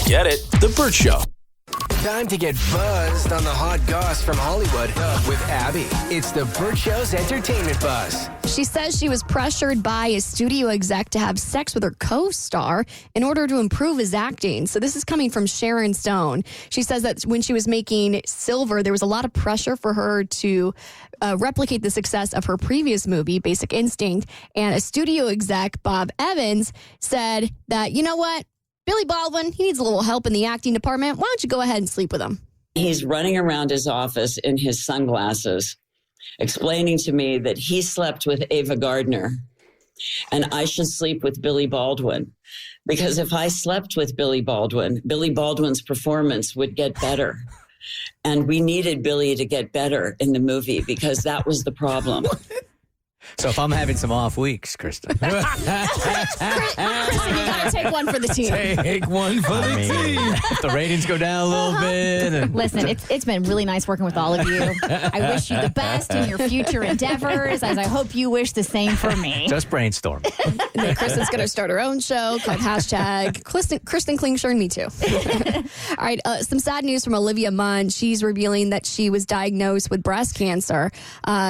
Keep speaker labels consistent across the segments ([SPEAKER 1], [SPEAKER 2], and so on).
[SPEAKER 1] Get it? The Bert Show.
[SPEAKER 2] Time to get buzzed on the hot goss from Hollywood with Abby. It's the Bert Show's entertainment buzz.
[SPEAKER 3] She says she was pressured by a studio exec to have sex with her co-star in order to improve his acting. So this is coming from Sharon Stone. She says that when she was making Silver, there was a lot of pressure for her to replicate the success of her previous movie, Basic Instinct. And a studio exec, Bob Evans, said that, you know what? Billy Baldwin, he needs a little help in the acting department. Why don't you go ahead and sleep with him?
[SPEAKER 4] He's running around his office in his sunglasses, explaining to me that he slept with Ava Gardner and I should sleep with Billy Baldwin. Because if I slept with Billy Baldwin's performance would get better. And we needed Billy to get better in the movie because that was the problem.
[SPEAKER 5] So if I'm having some off weeks, Kristen.
[SPEAKER 3] Kristen, you got to take one for the team.
[SPEAKER 5] Take one for the team. If the ratings go down a little bit. And...
[SPEAKER 6] Listen, it's been really nice working with all of you. I wish you the best in your future endeavors, as I hope you wish the same for me.
[SPEAKER 5] Just brainstorm.
[SPEAKER 3] And then Kristen's going to start her own show called hashtag Kristen Klingshire, me too. All right, some sad news from Olivia Munn. She's revealing that she was diagnosed with breast cancer.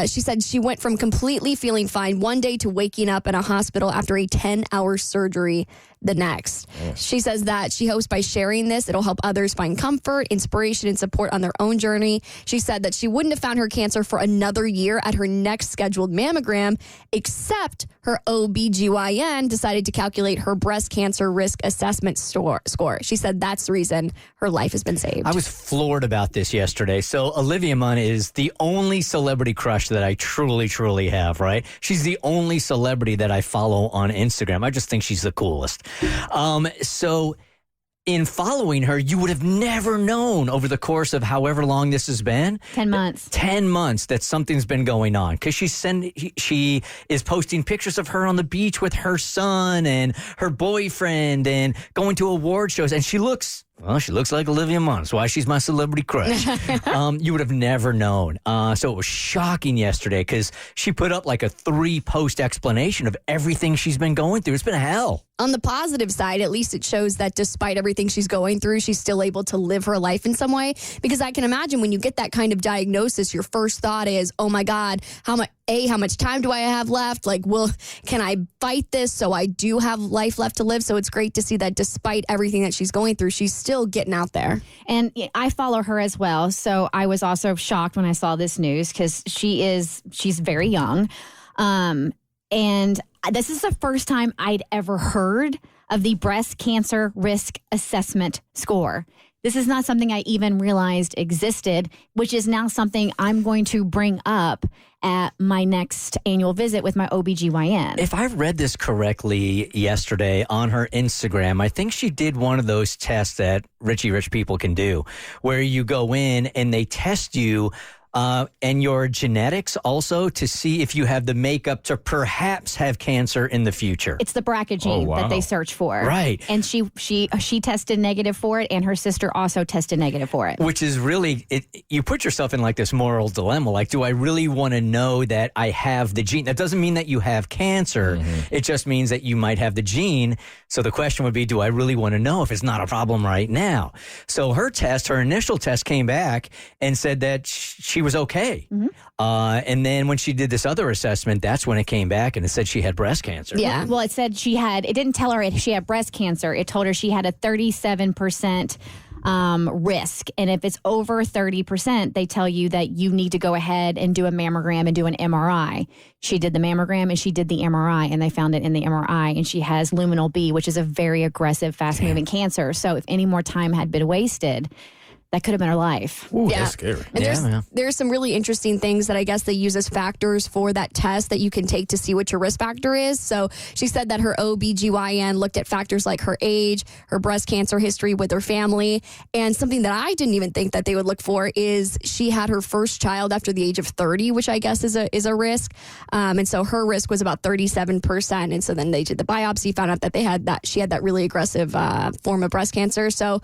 [SPEAKER 3] She said she went from completely feeling fine one day to waking up in a hospital after a 10-hour surgery the next. She says that she hopes by sharing this, it'll help others find comfort, inspiration, and support on their own journey. She said that she wouldn't have found her cancer for another year at her next scheduled mammogram, except her OBGYN decided to calculate her breast cancer risk assessment score. She said that's the reason her life has been saved.
[SPEAKER 5] I was floored about this yesterday. So Olivia Munn is the only celebrity crush that I truly, truly have, right? She's the only celebrity that I follow on Instagram. I just think she's the coolest. So in following her, you would have never known over the course of however long this has been.
[SPEAKER 6] 10 months.
[SPEAKER 5] 10 months that something's been going on. Because she is posting pictures of her on the beach with her son and her boyfriend and going to award shows. And she looks like Olivia Munn. That's why she's my celebrity crush. You would have never known. So it was shocking yesterday because she put up like a 3-post explanation of everything she's been going through. It's been hell.
[SPEAKER 3] On the positive side, at least it shows that despite everything she's going through, she's still able to live her life in some way. Because I can imagine when you get that kind of diagnosis, your first thought is, oh my God, how much time do I have left? Like, can I fight this so I do have life left to live? So it's great to see that despite everything that she's going through, she's still getting out there.
[SPEAKER 6] And I follow her as well. So I was also shocked when I saw this news because she's very young. And this is the first time I'd ever heard of the breast cancer risk assessment score. This is not something I even realized existed, which is now something I'm going to bring up at my next annual visit with my OBGYN.
[SPEAKER 5] If I read this correctly yesterday on her Instagram, I think she did one of those tests that rich people can do, where you go in and they test you and your genetics also to see if you have the makeup to perhaps have cancer in the future.
[SPEAKER 6] It's the BRCA gene that they search for.
[SPEAKER 5] Right.
[SPEAKER 6] And she tested negative for it, and her sister also tested negative for it.
[SPEAKER 5] Which is really, you put yourself in like this moral dilemma. Like, do I really want to know that I have the gene? That doesn't mean that you have cancer. Mm-hmm. It just means that you might have the gene. So the question would be, do I really want to know if it's not a problem right now? So her initial test came back and said that she was okay. Mm-hmm. And then when she did this other assessment, that's when it came back and it said she had breast cancer.
[SPEAKER 6] Yeah. Well, it said it didn't tell her she had breast cancer. It told her she had a 37% risk. And if it's over 30%, they tell you that you need to go ahead and do a mammogram and do an MRI. She did the mammogram and she did the MRI, and they found it in the MRI. And she has luminal B, which is a very aggressive, fast-moving cancer. So if any more time had been wasted, that could have been her life.
[SPEAKER 1] Ooh, that's scary.
[SPEAKER 3] And there's some really interesting things that I guess they use as factors for that test that you can take to see what your risk factor is. So she said that her OBGYN looked at factors like her age, her breast cancer history with her family, and something that I didn't even think that they would look for is she had her first child after the age of 30, which I guess is a risk. And so her risk was about 37%. And so then they did the biopsy, found out that she had that really aggressive form of breast cancer. So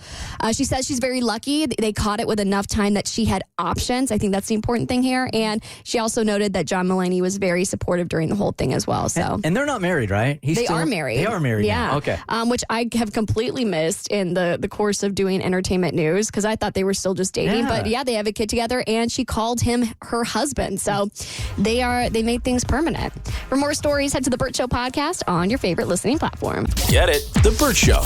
[SPEAKER 3] she says she's very lucky. they caught it with enough time that she had options. I think that's the important thing here. And she also noted that John Mulaney was very supportive during the whole thing as well. So
[SPEAKER 5] and they're not married, right?
[SPEAKER 3] They are married.
[SPEAKER 5] They are married.
[SPEAKER 3] Yeah.
[SPEAKER 5] Now. Okay.
[SPEAKER 3] Which I have completely missed in the course of doing entertainment news because I thought they were still just dating.
[SPEAKER 5] Yeah.
[SPEAKER 3] But yeah, they have a kid together, and she called him her husband. So they made things permanent. For more stories, head to the Bert Show podcast on your favorite listening platform.
[SPEAKER 2] Get it? The Bert Show.